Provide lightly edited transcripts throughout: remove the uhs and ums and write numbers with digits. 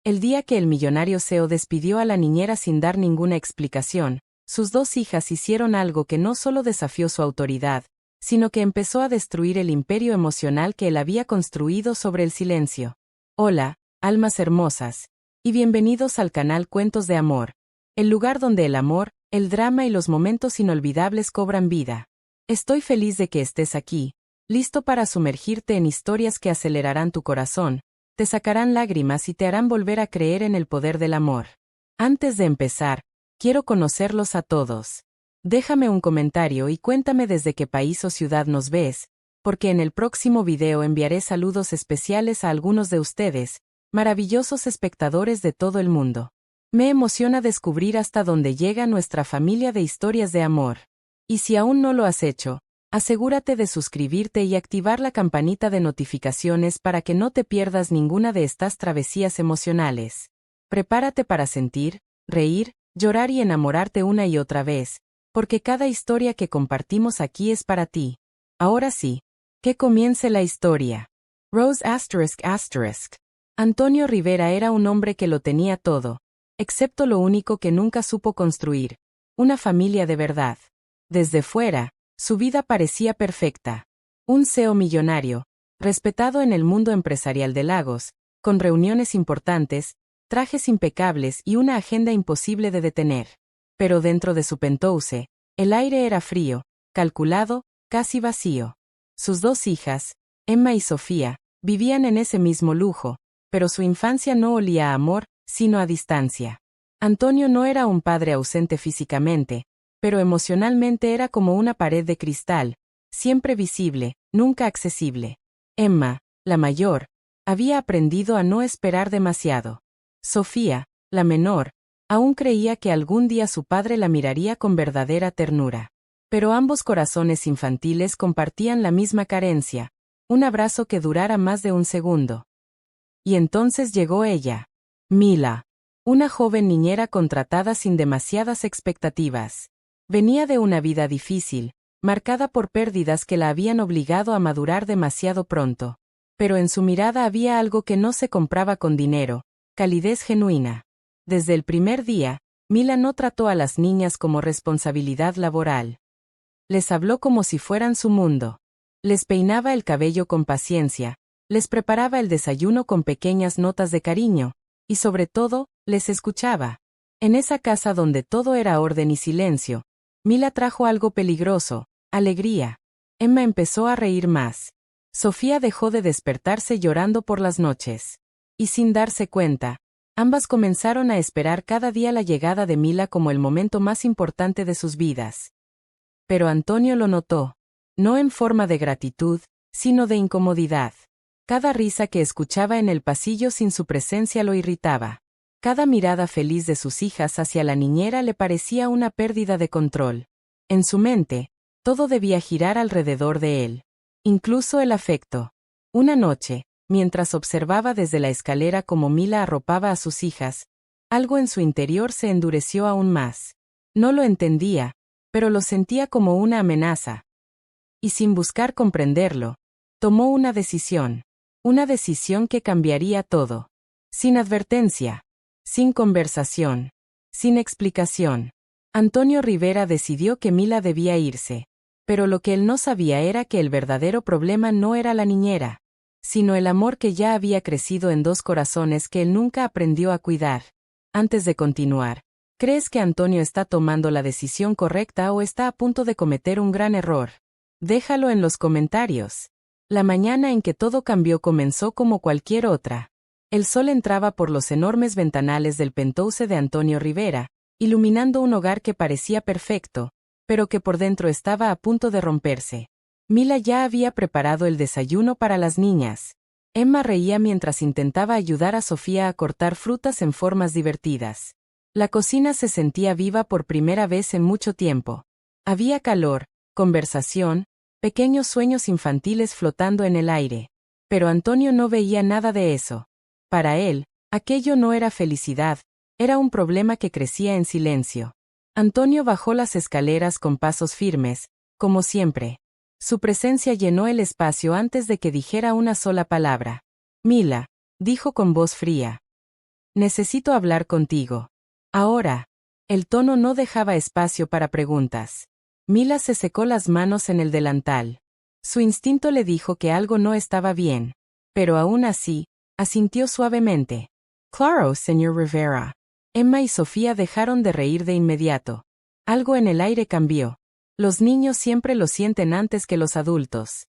El día que el millonario CEO despidió a la niñera sin dar ninguna explicación, sus dos hijas hicieron algo que no solo desafió su autoridad, sino que empezó a destruir el imperio emocional que él había construido sobre el silencio. Hola, almas hermosas, y bienvenidos al canal Cuentos de Amor, el lugar donde el amor, el drama y los momentos inolvidables cobran vida. Estoy feliz de que estés aquí, listo para sumergirte en historias que acelerarán tu corazón, te sacarán lágrimas y te harán volver a creer en el poder del amor. Antes de empezar, quiero conocerlos a todos. Déjame un comentario y cuéntame desde qué país o ciudad nos ves, porque en el próximo video enviaré saludos especiales a algunos de ustedes, maravillosos espectadores de todo el mundo. Me emociona descubrir hasta dónde llega nuestra familia de historias de amor. Y si aún no lo has hecho, asegúrate de suscribirte y activar la campanita de notificaciones para que no te pierdas ninguna de estas travesías emocionales. Prepárate para sentir, reír, llorar y enamorarte una y otra vez, porque cada historia que compartimos aquí es para ti. Ahora sí, que comience la historia. Rose ***. Antonio Rivera era un hombre que lo tenía todo, excepto lo único que nunca supo construir, una familia de verdad. Desde fuera, su vida parecía perfecta. Un CEO millonario, respetado en el mundo empresarial de Lagos, con reuniones importantes, trajes impecables y una agenda imposible de detener. Pero dentro de su penthouse, el aire era frío, calculado, casi vacío. Sus dos hijas, Emma y Sofía, vivían en ese mismo lujo, pero su infancia no olía a amor, sino a distancia. Antonio no era un padre ausente físicamente, pero emocionalmente era como una pared de cristal, siempre visible, nunca accesible. Emma, la mayor, había aprendido a no esperar demasiado. Sofía, la menor, aún creía que algún día su padre la miraría con verdadera ternura. Pero ambos corazones infantiles compartían la misma carencia, un abrazo que durara más de un segundo. Y entonces llegó ella, Mila, una joven niñera contratada sin demasiadas expectativas. Venía de una vida difícil, marcada por pérdidas que la habían obligado a madurar demasiado pronto. Pero en su mirada había algo que no se compraba con dinero, calidez genuina. Desde el primer día, Mila no trató a las niñas como responsabilidad laboral. Les habló como si fueran su mundo. Les peinaba el cabello con paciencia, les preparaba el desayuno con pequeñas notas de cariño, y sobre todo, les escuchaba. En esa casa donde todo era orden y silencio, Mila trajo algo peligroso, alegría. Emma empezó a reír más. Sofía dejó de despertarse llorando por las noches. Y sin darse cuenta, ambas comenzaron a esperar cada día la llegada de Mila como el momento más importante de sus vidas. Pero Antonio lo notó, no en forma de gratitud, sino de incomodidad. Cada risa que escuchaba en el pasillo sin su presencia lo irritaba. Cada mirada feliz de sus hijas hacia la niñera le parecía una pérdida de control. En su mente, todo debía girar alrededor de él. Incluso el afecto. Una noche, mientras observaba desde la escalera cómo Mila arropaba a sus hijas, algo en su interior se endureció aún más. No lo entendía, pero lo sentía como una amenaza. Y sin buscar comprenderlo, tomó una decisión que cambiaría todo. Sin advertencia. Sin conversación. Sin explicación. Antonio Rivera decidió que Mila debía irse. Pero lo que él no sabía era que el verdadero problema no era la niñera, sino el amor que ya había crecido en dos corazones que él nunca aprendió a cuidar. Antes de continuar, ¿crees que Antonio está tomando la decisión correcta o está a punto de cometer un gran error? Déjalo en los comentarios. La mañana en que todo cambió comenzó como cualquier otra. El sol entraba por los enormes ventanales del penthouse de Antonio Rivera, iluminando un hogar que parecía perfecto, pero que por dentro estaba a punto de romperse. Mila ya había preparado el desayuno para las niñas. Emma reía mientras intentaba ayudar a Sofía a cortar frutas en formas divertidas. La cocina se sentía viva por primera vez en mucho tiempo. Había calor, conversación, pequeños sueños infantiles flotando en el aire. Pero Antonio no veía nada de eso. Para él, aquello no era felicidad, era un problema que crecía en silencio. Antonio bajó las escaleras con pasos firmes, como siempre. Su presencia llenó el espacio antes de que dijera una sola palabra. Mila, dijo con voz fría. Necesito hablar contigo. Ahora. El tono no dejaba espacio para preguntas. Mila se secó las manos en el delantal. Su instinto le dijo que algo no estaba bien. Pero aún así, asintió suavemente. Claro, señor Rivera. Emma y Sofía dejaron de reír de inmediato. Algo en el aire cambió. Los niños siempre lo sienten antes que los adultos.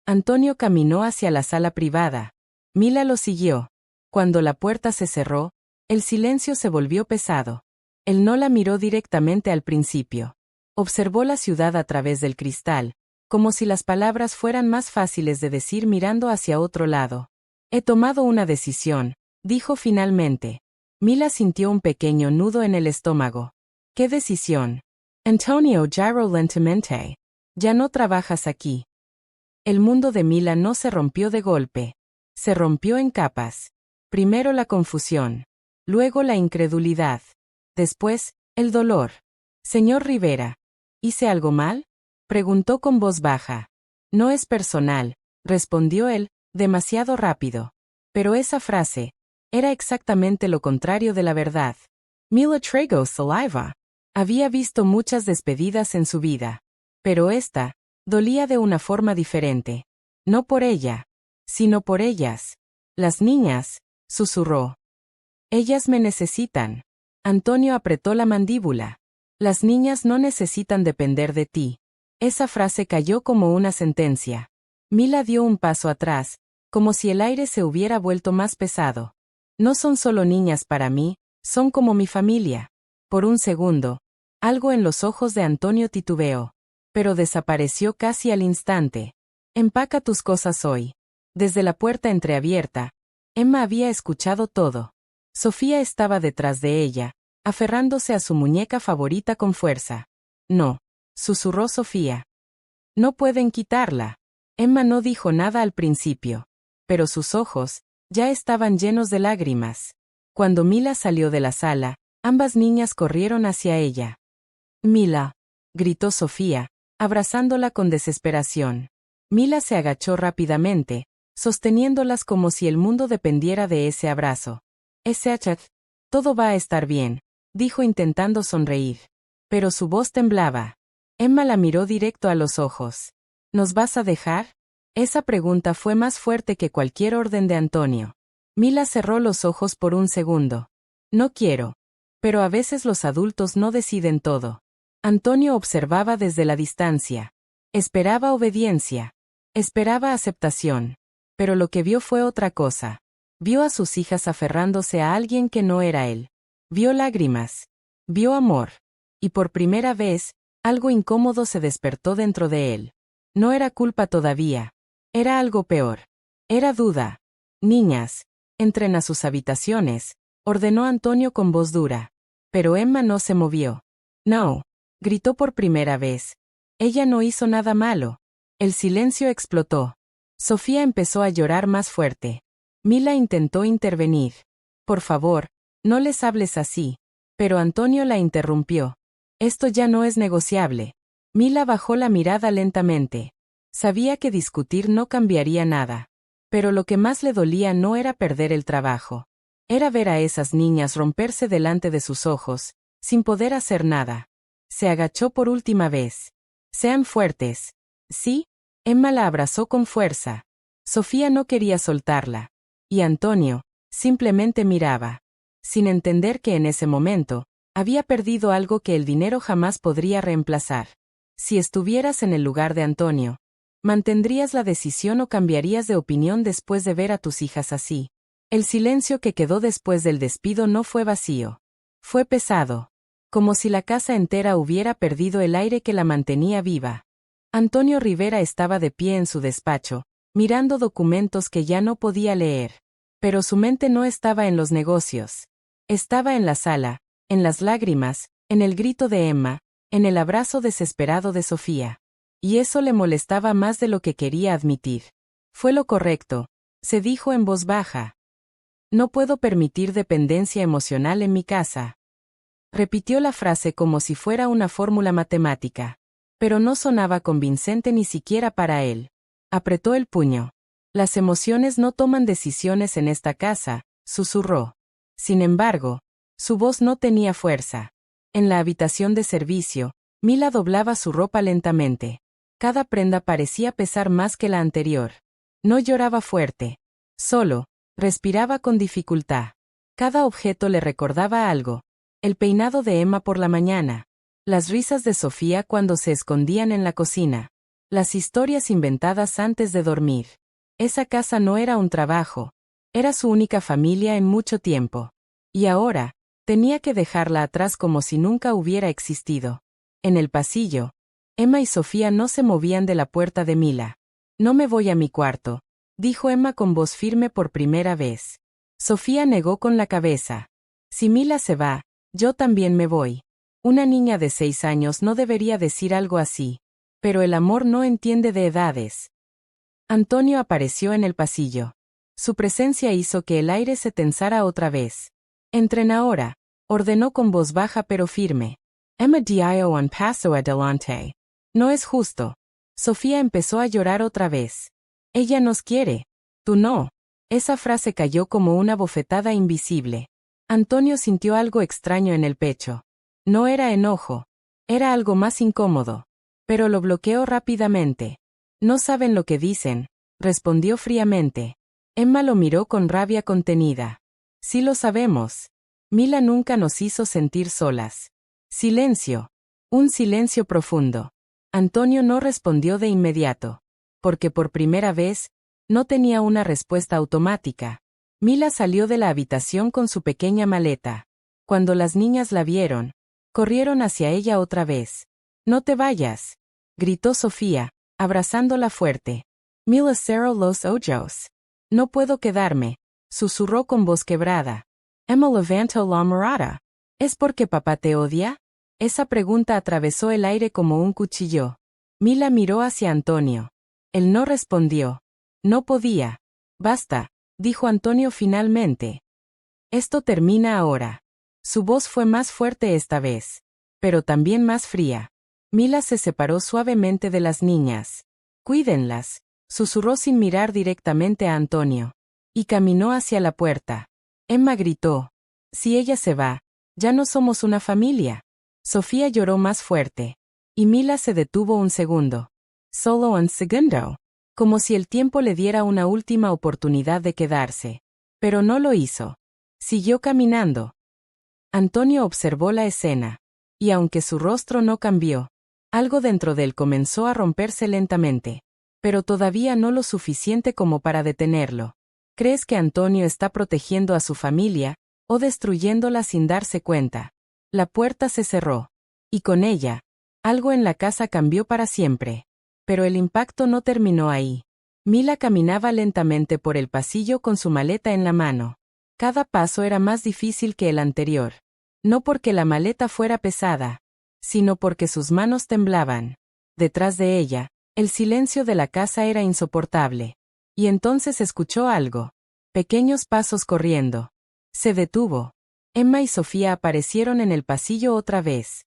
Antonio caminó hacia la sala privada. Mila lo siguió. Cuando la puerta se cerró, el silencio se volvió pesado. Él no la miró directamente al principio. Observó la ciudad a través del cristal, como si las palabras fueran más fáciles de decir mirando hacia otro lado. He tomado una decisión, dijo finalmente. Mila sintió un pequeño nudo en el estómago. ¿Qué decisión? Antonio giró lentamente. Ya no trabajas aquí. El mundo de Mila no se rompió de golpe. Se rompió en capas. Primero la confusión. Luego la incredulidad. Después, el dolor. Señor Rivera, ¿hice algo mal? Preguntó con voz baja. No es personal, respondió él, demasiado rápido. Pero esa frase era exactamente lo contrario de la verdad. Mila tragó saliva. Había visto muchas despedidas en su vida. Pero esta dolía de una forma diferente. No por ella, sino por ellas. Las niñas, susurró. Ellas me necesitan. Antonio apretó la mandíbula. Las niñas no necesitan depender de ti. Esa frase cayó como una sentencia. Mila dio un paso atrás, como si el aire se hubiera vuelto más pesado. No son solo niñas para mí, son como mi familia. Por un segundo, algo en los ojos de Antonio titubeó, pero desapareció casi al instante. Empaca tus cosas hoy. Desde la puerta entreabierta, Emma había escuchado todo. Sofía estaba detrás de ella, aferrándose a su muñeca favorita con fuerza. No, susurró Sofía. No pueden quitarla. Emma no dijo nada al principio, pero sus ojos ya estaban llenos de lágrimas. Cuando Mila salió de la sala, ambas niñas corrieron hacia ella. Mila, gritó Sofía, abrazándola con desesperación. Mila se agachó rápidamente, sosteniéndolas como si el mundo dependiera de ese abrazo. Todo va a estar bien, dijo intentando sonreír. Pero su voz temblaba. Emma la miró directo a los ojos. ¿Nos vas a dejar? Esa pregunta fue más fuerte que cualquier orden de Antonio. Mila cerró los ojos por un segundo. No quiero. Pero a veces los adultos no deciden todo. Antonio observaba desde la distancia. Esperaba obediencia. Esperaba aceptación. Pero lo que vio fue otra cosa. Vio a sus hijas aferrándose a alguien que no era él. Vio lágrimas. Vio amor. Y por primera vez, algo incómodo se despertó dentro de él. No era culpa todavía. Era algo peor. Era duda. Niñas, entren a sus habitaciones, ordenó Antonio con voz dura. Pero Emma no se movió. No, gritó por primera vez. Ella no hizo nada malo. El silencio explotó. Sofía empezó a llorar más fuerte. Mila intentó intervenir. Por favor, no les hables así. Pero Antonio la interrumpió. Esto ya no es negociable. Mila bajó la mirada lentamente. Sabía que discutir no cambiaría nada. Pero lo que más le dolía no era perder el trabajo. Era ver a esas niñas romperse delante de sus ojos, sin poder hacer nada. Se agachó por última vez. Sean fuertes. ¿Sí? Emma la abrazó con fuerza. Sofía no quería soltarla. Y Antonio simplemente miraba, sin entender que en ese momento había perdido algo que el dinero jamás podría reemplazar. Si estuvieras en el lugar de Antonio, ¿mantendrías la decisión o cambiarías de opinión después de ver a tus hijas así? El silencio que quedó después del despido no fue vacío. Fue pesado, como si la casa entera hubiera perdido el aire que la mantenía viva. Antonio Rivera estaba de pie en su despacho, mirando documentos que ya no podía leer. Pero su mente no estaba en los negocios. Estaba en la sala, en las lágrimas, en el grito de Emma, en el abrazo desesperado de Sofía. Y eso le molestaba más de lo que quería admitir. Fue lo correcto, se dijo en voz baja. No puedo permitir dependencia emocional en mi casa. Repitió la frase como si fuera una fórmula matemática. Pero no sonaba convincente ni siquiera para él. Apretó el puño. Las emociones no toman decisiones en esta casa, susurró. Sin embargo, su voz no tenía fuerza. En la habitación de servicio, Mila doblaba su ropa lentamente. Cada prenda parecía pesar más que la anterior. No lloraba fuerte. Solo, respiraba con dificultad. Cada objeto le recordaba algo. El peinado de Emma por la mañana. Las risas de Sofía cuando se escondían en la cocina. Las historias inventadas antes de dormir. Esa casa no era un trabajo. Era su única familia en mucho tiempo. Y ahora, tenía que dejarla atrás como si nunca hubiera existido. En el pasillo, Emma y Sofía no se movían de la puerta de Mila. No me voy a mi cuarto, dijo Emma con voz firme por primera vez. Sofía negó con la cabeza. Si Mila se va, yo también me voy. Una niña de 6 años no debería decir algo así. Pero el amor no entiende de edades. Antonio apareció en el pasillo. Su presencia hizo que el aire se tensara otra vez. Entren ahora, ordenó con voz baja pero firme. Emma dio un paso adelante. No es justo. Sofía empezó a llorar otra vez. Ella nos quiere. Tú no. Esa frase cayó como una bofetada invisible. Antonio sintió algo extraño en el pecho. No era enojo. Era algo más incómodo. Pero lo bloqueó rápidamente. No saben lo que dicen, respondió fríamente. Emma lo miró con rabia contenida. Sí lo sabemos. Mila nunca nos hizo sentir solas. Silencio. Un silencio profundo. Antonio no respondió de inmediato. Porque por primera vez, no tenía una respuesta automática. Mila salió de la habitación con su pequeña maleta. Cuando las niñas la vieron, corrieron hacia ella otra vez. No te vayas, gritó Sofía, abrazándola fuerte. Mila cerró los ojos. No puedo quedarme, susurró con voz quebrada. Emma levantó la mirada. ¿Es porque papá te odia? Esa pregunta atravesó el aire como un cuchillo. Mila miró hacia Antonio. Él no respondió. No podía. Basta, dijo Antonio finalmente. Esto termina ahora. Su voz fue más fuerte esta vez, pero también más fría. Mila se separó suavemente de las niñas. Cuídenlas, susurró sin mirar directamente a Antonio. Y caminó hacia la puerta. Emma gritó. Si ella se va, ya no somos una familia. Sofía lloró más fuerte. Y Mila se detuvo un segundo. Solo un segundo. Como si el tiempo le diera una última oportunidad de quedarse. Pero no lo hizo. Siguió caminando. Antonio observó la escena. Y aunque su rostro no cambió, algo dentro de él comenzó a romperse lentamente. Pero todavía no lo suficiente como para detenerlo. ¿Crees que Antonio está protegiendo a su familia, o destruyéndola sin darse cuenta? La puerta se cerró. Y con ella, algo en la casa cambió para siempre. Pero el impacto no terminó ahí. Mila caminaba lentamente por el pasillo con su maleta en la mano. Cada paso era más difícil que el anterior. No porque la maleta fuera pesada, sino porque sus manos temblaban. Detrás de ella, el silencio de la casa era insoportable. Y entonces escuchó algo. Pequeños pasos corriendo. Se detuvo. Emma y Sofía aparecieron en el pasillo otra vez.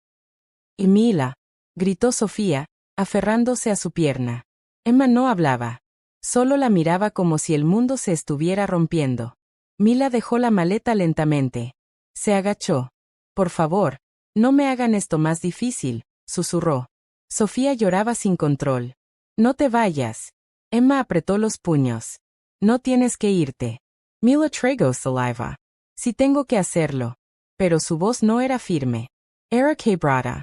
«Y Mila», gritó Sofía, aferrándose a su pierna. Emma no hablaba. Solo la miraba como si el mundo se estuviera rompiendo. Mila dejó la maleta lentamente. Se agachó. «Por favor, no me hagan esto más difícil», susurró. Sofía lloraba sin control. «No te vayas». Emma apretó los puños. «No tienes que irte». Mila tragó saliva. «Sí tengo que hacerlo». Pero su voz no era firme. Era quebrada.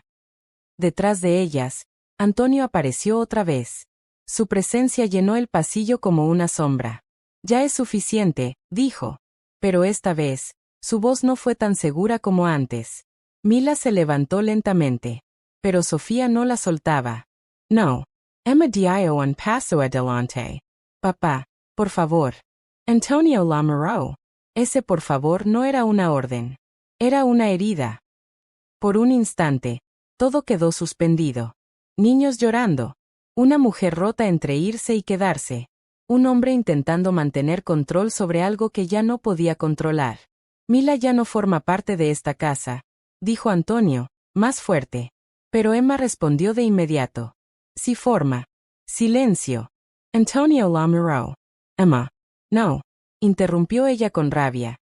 Detrás de ellas, Antonio apareció otra vez. Su presencia llenó el pasillo como una sombra. «Ya es suficiente», dijo. Pero esta vez, su voz no fue tan segura como antes. Mila se levantó lentamente. Pero Sofía no la soltaba. «No. Emma dio un paso adelante. Papá, por favor». Antonio la miró. Ese por favor no era una orden. Era una herida. Por un instante, todo quedó suspendido. Niños llorando. Una mujer rota entre irse y quedarse. Un hombre intentando mantener control sobre algo que ya no podía controlar. Mila ya no forma parte de esta casa, dijo Antonio, más fuerte. Pero Emma respondió de inmediato. Sí forma. Silencio. Antonio la miró. Emma. No. Interrumpió ella con rabia.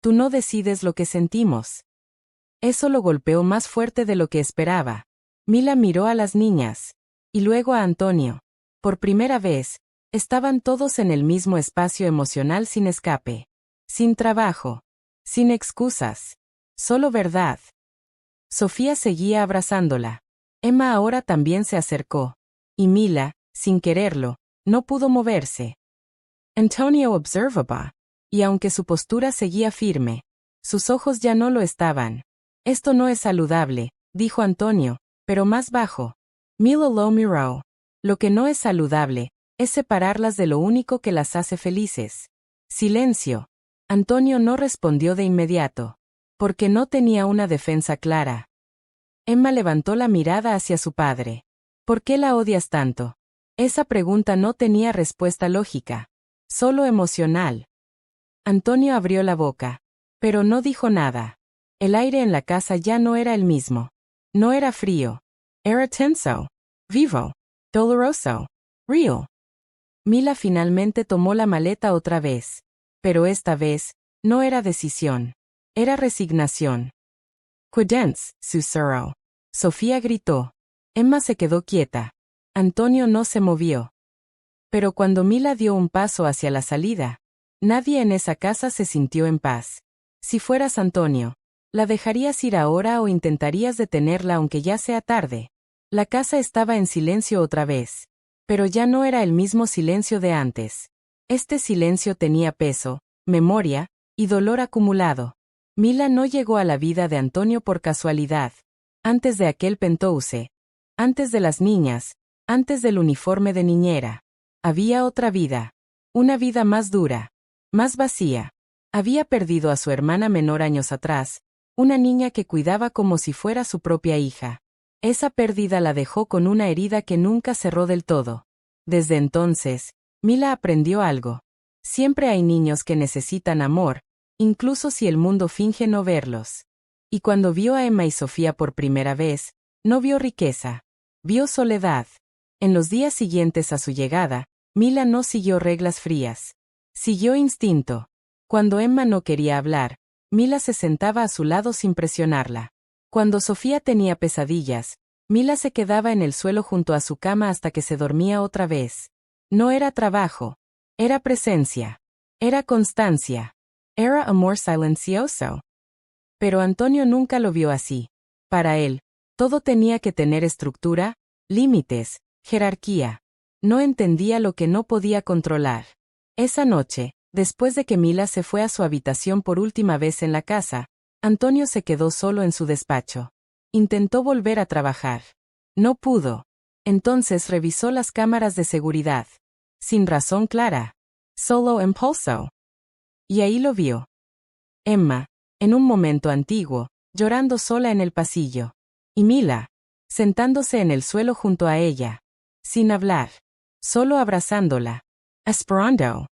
Tú no decides lo que sentimos. Eso lo golpeó más fuerte de lo que esperaba. Mila miró a las niñas. Y luego a Antonio. Por primera vez, estaban todos en el mismo espacio emocional sin escape. Sin trabajo. Sin excusas. Solo verdad. Sofía seguía abrazándola. Emma ahora también se acercó. Y Mila, sin quererlo, no pudo moverse. Antonio observaba. Y aunque su postura seguía firme, sus ojos ya no lo estaban. Esto no es saludable, dijo Antonio, pero más bajo. Mila lo miró. Lo que no es saludable, es separarlas de lo único que las hace felices. Silencio. Antonio no respondió de inmediato. Porque no tenía una defensa clara. Emma levantó la mirada hacia su padre. ¿Por qué la odias tanto? Esa pregunta no tenía respuesta lógica. Solo emocional. Antonio abrió la boca. Pero no dijo nada. El aire en la casa ya no era el mismo. No era frío. Era tenso. Vivo. Doloroso. Real. Mila finalmente tomó la maleta otra vez. Pero esta vez, no era decisión. Era resignación. Cuidance, susurró. Sofía gritó. Emma se quedó quieta. Antonio no se movió. Pero cuando Mila dio un paso hacia la salida, nadie en esa casa se sintió en paz. Si fueras Antonio, ¿la dejarías ir ahora o intentarías detenerla aunque ya sea tarde? La casa estaba en silencio otra vez. Pero ya no era el mismo silencio de antes. Este silencio tenía peso, memoria y dolor acumulado. Mila no llegó a la vida de Antonio por casualidad. Antes de aquel penthouse. Antes de las niñas. Antes del uniforme de niñera. Había otra vida. Una vida más dura. Más vacía. Había perdido a su hermana menor años atrás. Una niña que cuidaba como si fuera su propia hija. Esa pérdida la dejó con una herida que nunca cerró del todo. Desde entonces, Mila aprendió algo. Siempre hay niños que necesitan amor, incluso si el mundo finge no verlos. Y cuando vio a Emma y Sofía por primera vez, no vio riqueza. Vio soledad. En los días siguientes a su llegada, Mila no siguió reglas frías. Siguió instinto. Cuando Emma no quería hablar, Mila se sentaba a su lado sin presionarla. Cuando Sofía tenía pesadillas, Mila se quedaba en el suelo junto a su cama hasta que se dormía otra vez. No era trabajo. Era presencia. Era constancia. Era amor silencioso. Pero Antonio nunca lo vio así. Para él, todo tenía que tener estructura, límites, jerarquía. No entendía lo que no podía controlar. Esa noche, después de que Mila se fue a su habitación por última vez en la casa, Antonio se quedó solo en su despacho. Intentó volver a trabajar. No pudo. Entonces revisó las cámaras de seguridad. Sin razón clara. Solo impulso. Y ahí lo vio. Emma, en un momento antiguo, llorando sola en el pasillo. Y Mila, sentándose en el suelo junto a ella. Sin hablar. Solo abrazándola. Esperando.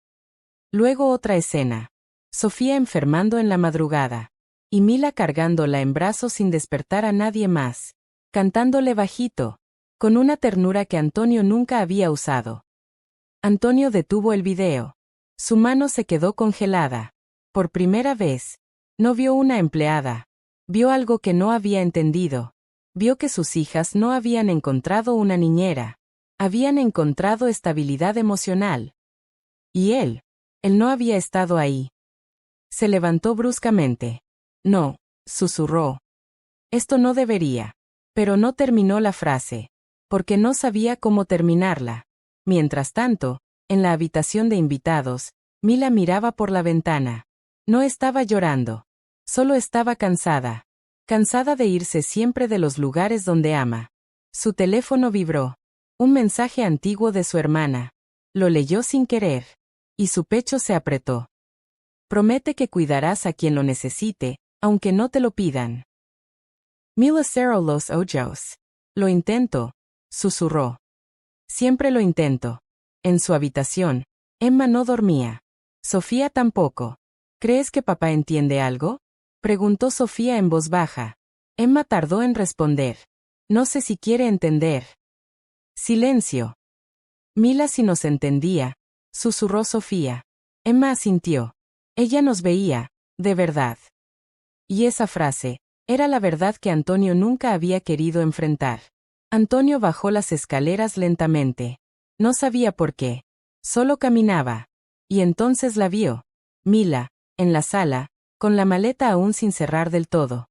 Luego otra escena. Sofía enfermando en la madrugada. Y Mila cargándola en brazos sin despertar a nadie más. Cantándole bajito. Con una ternura que Antonio nunca había usado. Antonio detuvo el video. Su mano se quedó congelada. Por primera vez. No vio una empleada. Vio algo que no había entendido. Vio que sus hijas no habían encontrado una niñera. Habían encontrado estabilidad emocional. Y él no había estado ahí. Se levantó bruscamente. No, susurró. Esto no debería. Pero no terminó la frase. Porque no sabía cómo terminarla. Mientras tanto, en la habitación de invitados, Mila miraba por la ventana. No estaba llorando. Solo estaba cansada. Cansada de irse siempre de los lugares donde ama. Su teléfono vibró. Un mensaje antiguo de su hermana. Lo leyó sin querer. Y su pecho se apretó. Promete que cuidarás a quien lo necesite, aunque no te lo pidan. Mila cerró los ojos. Lo intento, susurró. Siempre lo intento. En su habitación, Emma no dormía. Sofía tampoco. ¿Crees que papá entiende algo? Preguntó Sofía en voz baja. Emma tardó en responder. No sé si quiere entender. Silencio. Mila si nos entendía, susurró Sofía. Emma asintió. Ella nos veía, de verdad. Y esa frase, era la verdad que Antonio nunca había querido enfrentar. Antonio bajó las escaleras lentamente. No sabía por qué. Solo caminaba. Y entonces la vio. Mila, en la sala, con la maleta aún sin cerrar del todo.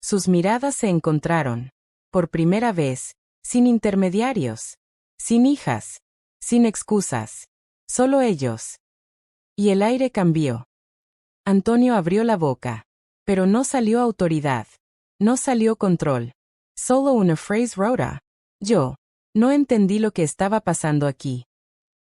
Sus miradas se encontraron. Por primera vez, sin intermediarios. Sin hijas. Sin excusas. Solo ellos. Y el aire cambió. Antonio abrió la boca. Pero no salió autoridad. No salió control. Solo una frase rota. Yo. No entendí lo que estaba pasando aquí.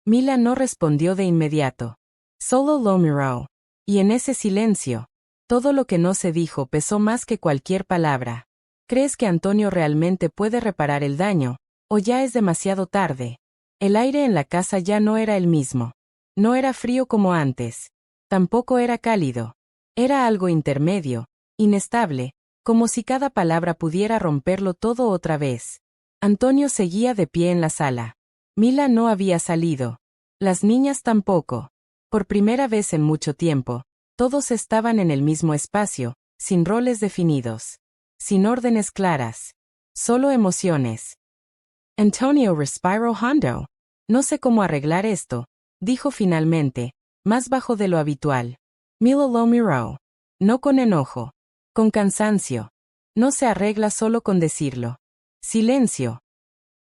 Mila no respondió de inmediato. Solo lo miró. Y en ese silencio, todo lo que no se dijo pesó más que cualquier palabra. ¿Crees que Antonio realmente puede reparar el daño? ¿O ya es demasiado tarde? El aire en la casa ya no era el mismo. No era frío como antes. Tampoco era cálido. Era algo intermedio, inestable, como si cada palabra pudiera romperlo todo otra vez. Antonio seguía de pie en la sala. Mila no había salido. Las niñas tampoco. Por primera vez en mucho tiempo, todos estaban en el mismo espacio, sin roles definidos. Sin órdenes claras. Solo emociones. Antonio respiró hondo. No sé cómo arreglar esto, dijo finalmente, más bajo de lo habitual. Mila lo miró. No con enojo. Con cansancio. No se arregla solo con decirlo. Silencio.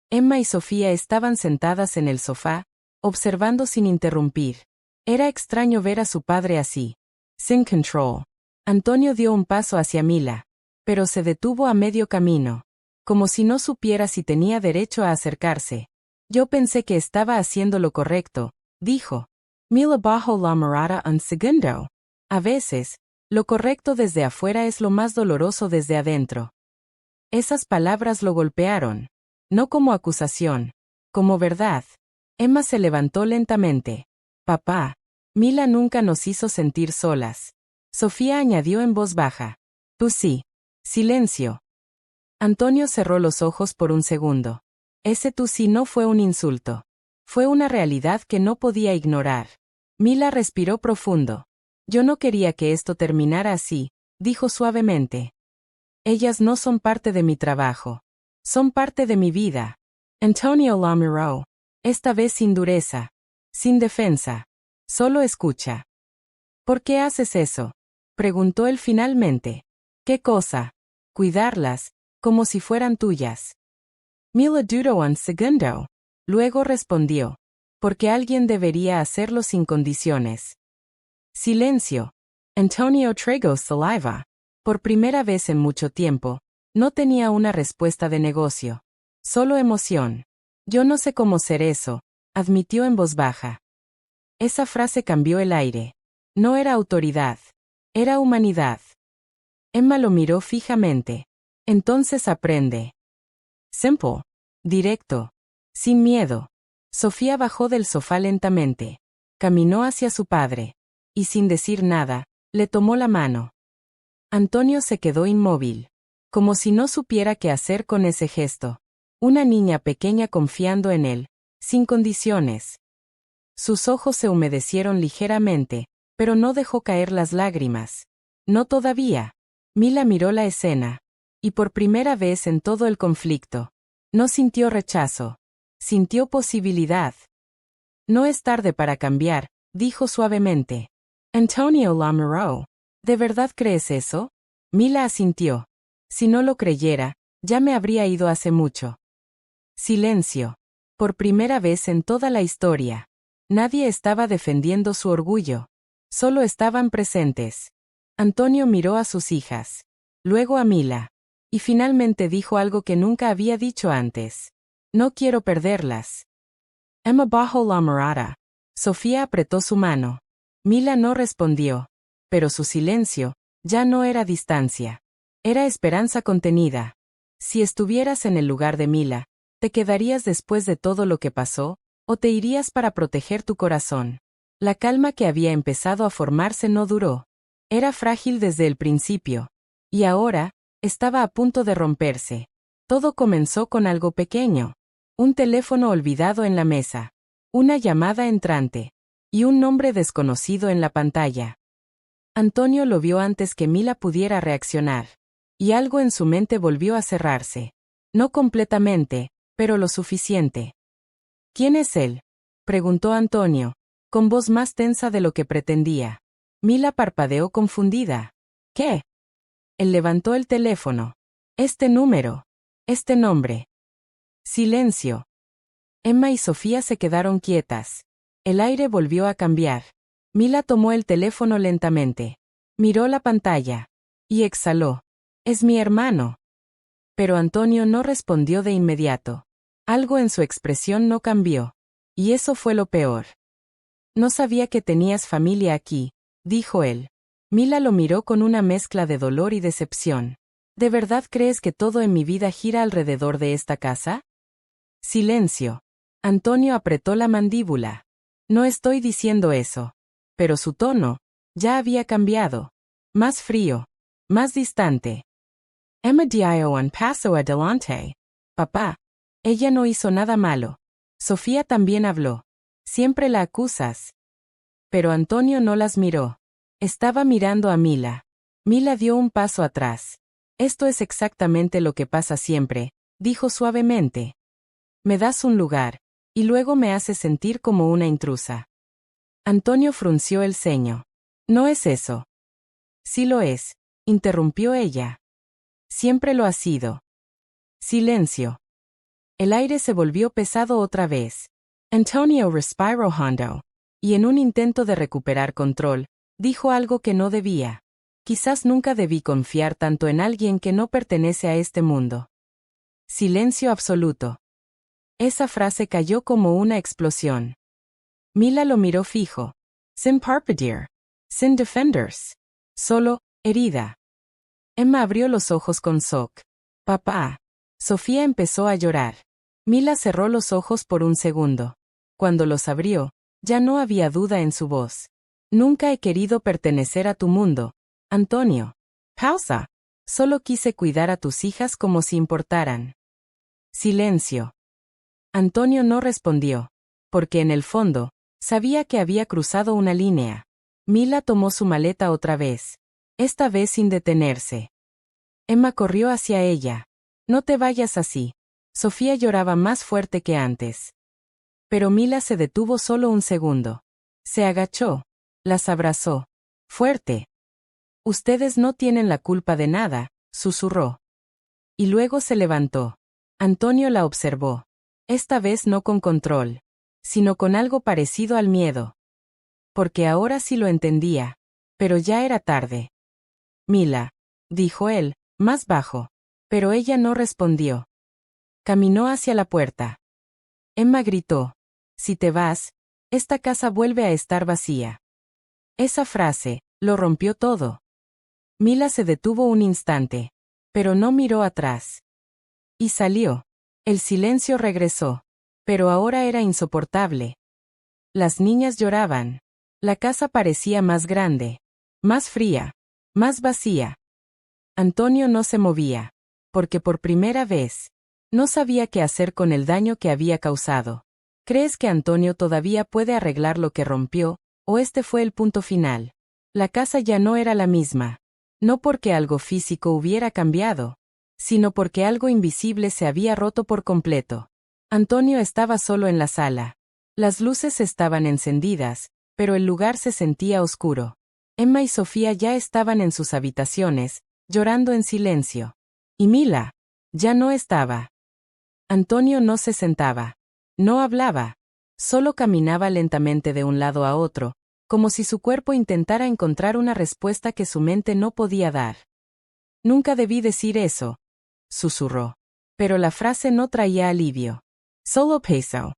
Emma y Sofía estaban sentadas en el sofá, observando sin interrumpir. Era extraño ver a su padre así. Sin control. Antonio dio un paso hacia Mila, pero se detuvo a medio camino. Como si no supiera si tenía derecho a acercarse. Yo pensé que estaba haciendo lo correcto, dijo. Mila bajó la mirada un segundo. A veces, lo correcto desde afuera es lo más doloroso desde adentro. Esas palabras lo golpearon. No como acusación. Como verdad. Emma se levantó lentamente. Papá. Mila nunca nos hizo sentir solas. Sofía añadió en voz baja. Tú sí. Silencio. Antonio cerró los ojos por un segundo. Ese tú sí no fue un insulto. Fue una realidad que no podía ignorar. Mila respiró profundo. Yo no quería que esto terminara así, dijo suavemente. Ellas no son parte de mi trabajo. Son parte de mi vida. Antonio la miró. Esta vez sin dureza. Sin defensa. Solo escucha. ¿Por qué haces eso? Preguntó él finalmente. ¿Qué cosa? Cuidarlas, como si fueran tuyas. Mila dudó un segundo. Luego respondió. Porque alguien debería hacerlo sin condiciones. Silencio. Antonio tragó saliva. Por primera vez en mucho tiempo, no tenía una respuesta de negocio. Solo emoción. Yo no sé cómo ser eso, admitió en voz baja. Esa frase cambió el aire. No era autoridad. Era humanidad. Emma lo miró fijamente. Entonces aprende. Simple. Directo. Sin miedo. Sofía bajó del sofá lentamente. Caminó hacia su padre. Y sin decir nada, le tomó la mano. Antonio se quedó inmóvil. Como si no supiera qué hacer con ese gesto. Una niña pequeña confiando en él. Sin condiciones. Sus ojos se humedecieron ligeramente, pero no dejó caer las lágrimas. No todavía. Mila miró la escena. Y por primera vez en todo el conflicto. No sintió rechazo. Sintió posibilidad. No es tarde para cambiar, dijo suavemente. Antonio la miró. ¿De verdad crees eso? Mila asintió. Si no lo creyera, ya me habría ido hace mucho. Silencio. Por primera vez en toda la historia. Nadie estaba defendiendo su orgullo. Solo estaban presentes. Antonio miró a sus hijas. Luego a Mila. Y finalmente dijo algo que nunca había dicho antes. No quiero perderlas. Emma bajó la mirada. Sofía apretó su mano. Mila no respondió. Pero su silencio, ya no era distancia. Era esperanza contenida. Si estuvieras en el lugar de Mila, ¿te quedarías después de todo lo que pasó, o te irías para proteger tu corazón? La calma que había empezado a formarse no duró. Era frágil desde el principio. Y ahora, estaba a punto de romperse. Todo comenzó con algo pequeño. Un teléfono olvidado en la mesa. Una llamada entrante. Y un nombre desconocido en la pantalla. Antonio lo vio antes que Mila pudiera reaccionar. Y algo en su mente volvió a cerrarse. No completamente, pero lo suficiente. ¿Quién es él?, preguntó Antonio, con voz más tensa de lo que pretendía. Mila parpadeó confundida. ¿Qué? Él levantó el teléfono. Este número. Este nombre. Silencio. Emma y Sofía se quedaron quietas. El aire volvió a cambiar. Mila tomó el teléfono lentamente. Miró la pantalla. Y exhaló. Es mi hermano. Pero Antonio no respondió de inmediato. Algo en su expresión no cambió. Y eso fue lo peor. No sabía que tenías familia aquí, dijo él. Mila lo miró con una mezcla de dolor y decepción. ¿De verdad crees que todo en mi vida gira alrededor de esta casa? Silencio. Antonio apretó la mandíbula. No estoy diciendo eso. Pero su tono ya había cambiado. Más frío. Más distante. Emma dio un paso adelante. Papá. Ella no hizo nada malo. Sofía también habló. Siempre la acusas. Pero Antonio no las miró. Estaba mirando a Mila. Mila dio un paso atrás. Esto es exactamente lo que pasa siempre, dijo suavemente. Me das un lugar, y luego me haces sentir como una intrusa. Antonio frunció el ceño. No es eso. Sí lo es, interrumpió ella. Siempre lo ha sido. Silencio. El aire se volvió pesado otra vez. Antonio respiró hondo. Y en un intento de recuperar control, dijo algo que no debía. Quizás nunca debí confiar tanto en alguien que no pertenece a este mundo. Silencio absoluto. Esa frase cayó como una explosión. Mila lo miró fijo. Sin parpadear. Sin defenders. Solo, herida. Emma abrió los ojos con shock. Papá. Sofía empezó a llorar. Mila cerró los ojos por un segundo. Cuando los abrió, ya no había duda en su voz. Nunca he querido pertenecer a tu mundo, Antonio. Pausa. Solo quise cuidar a tus hijas como si importaran. Silencio. Antonio no respondió, porque en el fondo, sabía que había cruzado una línea. Mila tomó su maleta otra vez, esta vez sin detenerse. Emma corrió hacia ella. No te vayas así. Sofía lloraba más fuerte que antes. Pero Mila se detuvo solo un segundo. Se agachó. Las abrazó. Fuerte. Ustedes no tienen la culpa de nada, susurró. Y luego se levantó. Antonio la observó. Esta vez no con control, sino con algo parecido al miedo. Porque ahora sí lo entendía. Pero ya era tarde. Mila, dijo él, más bajo. Pero ella no respondió. Caminó hacia la puerta. Emma gritó. Si te vas, esta casa vuelve a estar vacía. Esa frase lo rompió todo. Mila se detuvo un instante, pero no miró atrás. Y salió. El silencio regresó, pero ahora era insoportable. Las niñas lloraban. La casa parecía más grande, más fría, más vacía. Antonio no se movía, porque por primera vez, no sabía qué hacer con el daño que había causado. ¿Crees que Antonio todavía puede arreglar lo que rompió, o este fue el punto final? La casa ya no era la misma. No porque algo físico hubiera cambiado, sino porque algo invisible se había roto por completo. Antonio estaba solo en la sala. Las luces estaban encendidas, pero el lugar se sentía oscuro. Emma y Sofía ya estaban en sus habitaciones, llorando en silencio. Y Mila ya no estaba. Antonio no se sentaba. No hablaba. Solo caminaba lentamente de un lado a otro, como si su cuerpo intentara encontrar una respuesta que su mente no podía dar. Nunca debí decir eso, susurró. Pero la frase no traía alivio. Solo peso.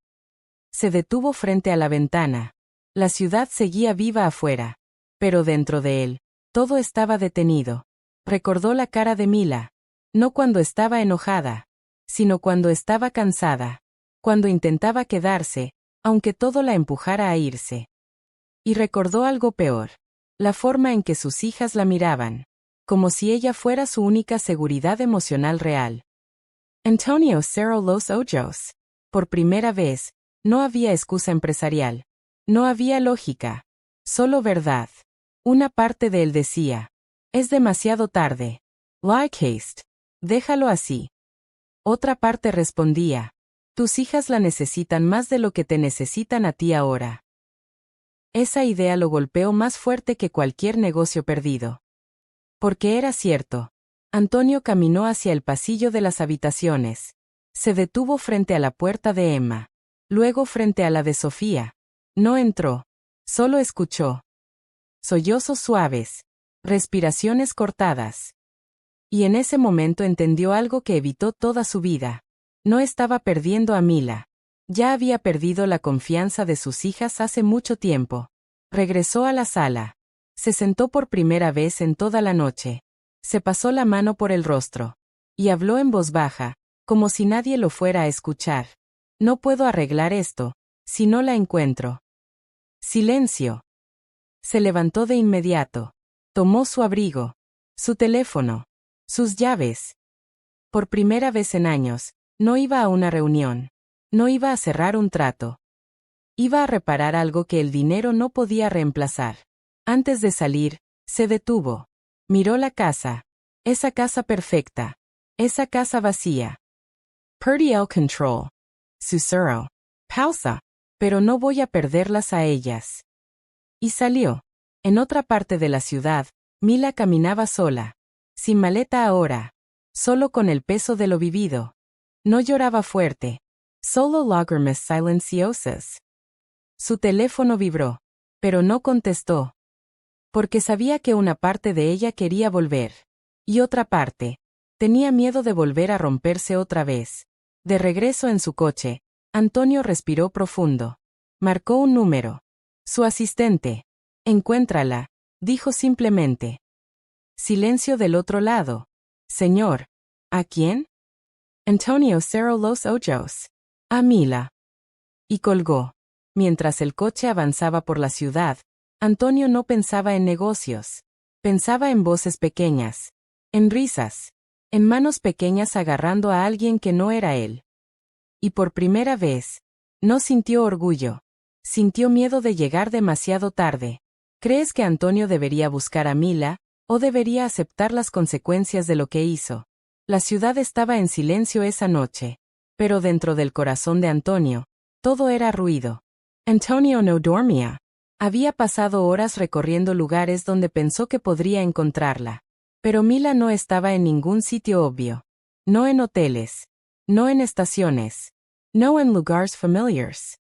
Se detuvo frente a la ventana. La ciudad seguía viva afuera. Pero dentro de él, todo estaba detenido. Recordó la cara de Mila. No cuando estaba enojada, sino cuando estaba cansada. Cuando intentaba quedarse, aunque todo la empujara a irse. Y recordó algo peor. La forma en que sus hijas la miraban. Como si ella fuera su única seguridad emocional real. Antonio cerró los ojos. Por primera vez, no había excusa empresarial. No había lógica. Solo verdad. Una parte de él decía, es demasiado tarde. Like haste. Déjalo así. Otra parte respondía, tus hijas la necesitan más de lo que te necesitan a ti ahora. Esa idea lo golpeó más fuerte que cualquier negocio perdido. Porque era cierto. Antonio caminó hacia el pasillo de las habitaciones. Se detuvo frente a la puerta de Emma. Luego frente a la de Sofía. No entró. Solo escuchó. Sollozos suaves. Respiraciones cortadas. Y en ese momento entendió algo que evitó toda su vida. No estaba perdiendo a Mila. Ya había perdido la confianza de sus hijas hace mucho tiempo. Regresó a la sala. Se sentó por primera vez en toda la noche. Se pasó la mano por el rostro. Y habló en voz baja, como si nadie lo fuera a escuchar. No puedo arreglar esto, si no la encuentro. Silencio. Se levantó de inmediato. Tomó su abrigo, su teléfono, sus llaves. Por primera vez en años, no iba a una reunión. No iba a cerrar un trato. Iba a reparar algo que el dinero no podía reemplazar. Antes de salir, se detuvo. Miró la casa. Esa casa perfecta. Esa casa vacía. Perdí el control. Susurró. Pausa. Pero no voy a perderlas a ellas. Y salió. En otra parte de la ciudad, Mila caminaba sola. Sin maleta ahora. Solo con el peso de lo vivido. No lloraba fuerte. Solo lágrimas silenciosas. Su teléfono vibró. Pero no contestó. Porque sabía que una parte de ella quería volver. Y otra parte. Tenía miedo de volver a romperse otra vez. De regreso en su coche, Antonio respiró profundo. Marcó un número. Su asistente. Encuéntrala, dijo simplemente. Silencio del otro lado. Señor. ¿A quién? Antonio cerró los ojos. A Mila. Y colgó. Mientras el coche avanzaba por la ciudad, Antonio no pensaba en negocios. Pensaba en voces pequeñas. En risas. En manos pequeñas agarrando a alguien que no era él. Y por primera vez, no sintió orgullo. Sintió miedo de llegar demasiado tarde. ¿Crees que Antonio debería buscar a Mila, o debería aceptar las consecuencias de lo que hizo? La ciudad estaba en silencio esa noche. Pero dentro del corazón de Antonio, todo era ruido. Antonio no dormía. Había pasado horas recorriendo lugares donde pensó que podría encontrarla. Pero Mila no estaba en ningún sitio obvio. No en hoteles. No en estaciones. No en lugares familiares.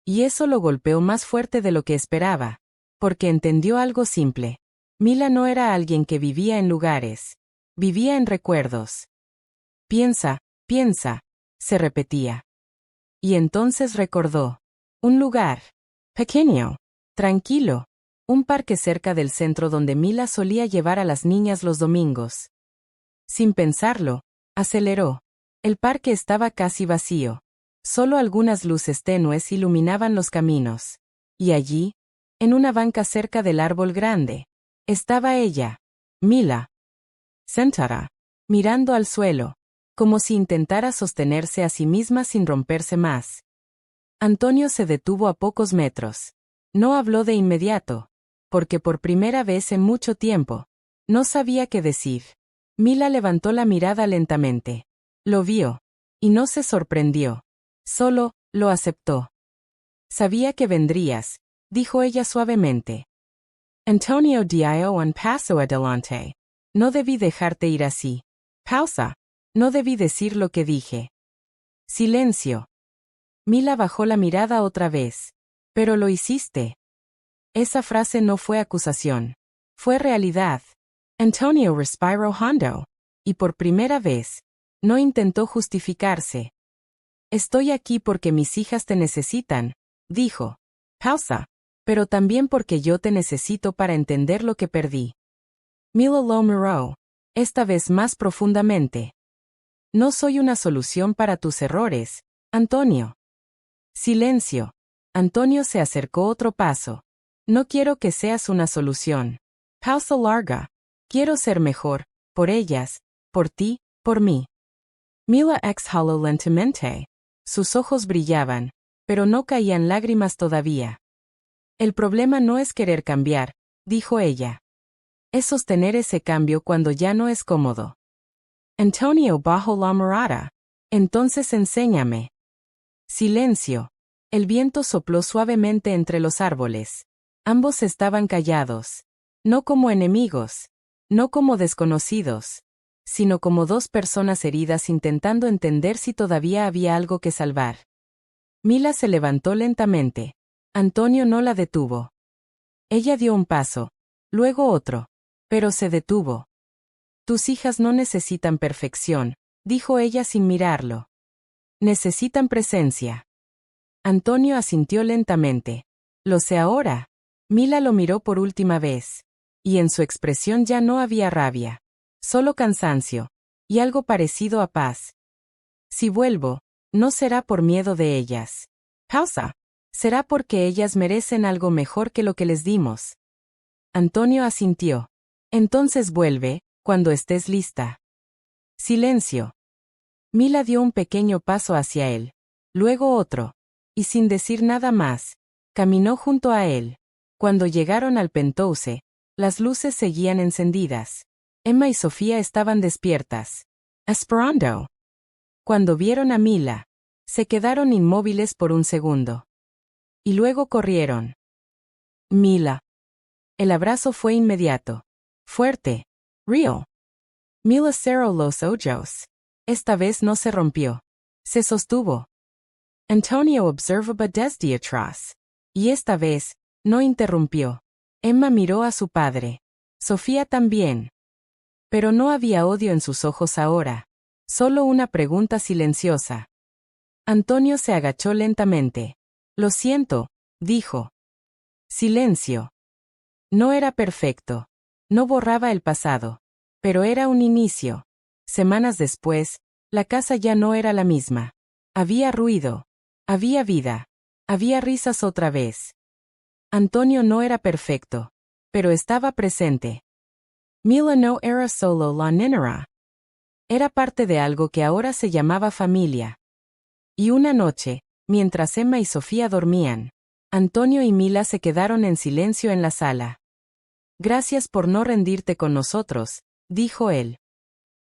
Y eso lo golpeó más fuerte de lo que esperaba. Porque entendió algo simple. Mila no era alguien que vivía en lugares. Vivía en recuerdos. Piensa, piensa, se repetía. Y entonces recordó. Un lugar. Pequeño. Tranquilo. Un parque cerca del centro donde Mila solía llevar a las niñas los domingos. Sin pensarlo, aceleró. El parque estaba casi vacío. Solo algunas luces tenues iluminaban los caminos. Y allí, en una banca cerca del árbol grande, estaba ella, Mila. Sentada, mirando al suelo, como si intentara sostenerse a sí misma sin romperse más. Antonio se detuvo a pocos metros. No habló de inmediato. Porque por primera vez en mucho tiempo, no sabía qué decir. Mila levantó la mirada lentamente. Lo vio. Y no se sorprendió. Solo, lo aceptó. Sabía que vendrías, dijo ella suavemente. Antonio dio un paso adelante. No debí dejarte ir así. Pausa. No debí decir lo que dije. Silencio. Mila bajó la mirada otra vez. Pero lo hiciste. Esa frase no fue acusación. Fue realidad. Antonio respiró hondo. Y por primera vez, no intentó justificarse. Estoy aquí porque mis hijas te necesitan, dijo. Pausa. Pero también porque yo te necesito para entender lo que perdí. Mila lo miró. Esta vez más profundamente. No soy una solución para tus errores, Antonio. Silencio. Antonio se acercó otro paso. No quiero que seas una solución. Pausa larga. Quiero ser mejor, por ellas, por ti, por mí. Mila exhaló lentamente. Sus ojos brillaban, pero no caían lágrimas todavía. El problema no es querer cambiar, dijo ella. Es sostener ese cambio cuando ya no es cómodo. Antonio bajó la mirada. Entonces enséñame. Silencio. El viento sopló suavemente entre los árboles. Ambos estaban callados. No como enemigos. No como desconocidos. Sino como dos personas heridas intentando entender si todavía había algo que salvar. Mila se levantó lentamente. Antonio no la detuvo. Ella dio un paso. Luego otro. Pero se detuvo. Tus hijas no necesitan perfección, dijo ella sin mirarlo. Necesitan presencia. Antonio asintió lentamente. Lo sé ahora. Mila lo miró por última vez. Y en su expresión ya no había rabia. Solo cansancio. Y algo parecido a paz. Si vuelvo, no será por miedo de ellas. Pausa. Será porque ellas merecen algo mejor que lo que les dimos. Antonio asintió. Entonces vuelve, cuando estés lista. Silencio. Mila dio un pequeño paso hacia él. Luego otro. Y sin decir nada más, caminó junto a él. Cuando llegaron al penthouse, las luces seguían encendidas. Emma y Sofía estaban despiertas. Esperando. Cuando vieron a Mila, se quedaron inmóviles por un segundo. Y luego corrieron. Mila. El abrazo fue inmediato. Fuerte. Real. Mila cerró los ojos. Esta vez no se rompió. Se sostuvo. Antonio observaba desde atrás. Y esta vez, no interrumpió. Emma miró a su padre. Sofía también. Pero no había odio en sus ojos ahora. Solo una pregunta silenciosa. Antonio se agachó lentamente. Lo siento, dijo. Silencio. No era perfecto. No borraba el pasado. Pero era un inicio. Semanas después, la casa ya no era la misma. Había ruido. Había vida. Había risas otra vez. Antonio no era perfecto. Pero estaba presente. Mila no era solo la niñera. Era parte de algo que ahora se llamaba familia. Y una noche, mientras Emma y Sofía dormían, Antonio y Mila se quedaron en silencio en la sala. Gracias por no rendirte con nosotros, dijo él.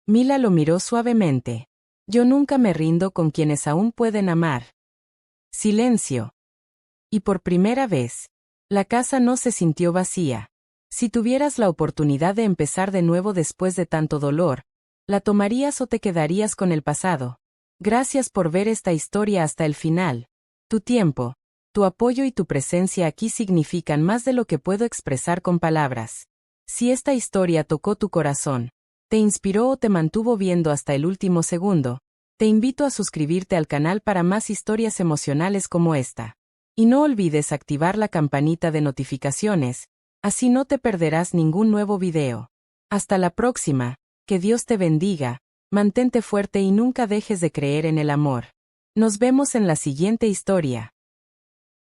Mila lo miró suavemente. Yo nunca me rindo con quienes aún pueden amar. Silencio. Y por primera vez, la casa no se sintió vacía. Si tuvieras la oportunidad de empezar de nuevo después de tanto dolor, ¿la tomarías o te quedarías con el pasado? Gracias por ver esta historia hasta el final. Tu tiempo, tu apoyo y tu presencia aquí significan más de lo que puedo expresar con palabras. Si esta historia tocó tu corazón, te inspiró o te mantuvo viendo hasta el último segundo, te invito a suscribirte al canal para más historias emocionales como esta. Y no olvides activar la campanita de notificaciones, así no te perderás ningún nuevo video. Hasta la próxima, que Dios te bendiga, mantente fuerte y nunca dejes de creer en el amor. Nos vemos en la siguiente historia.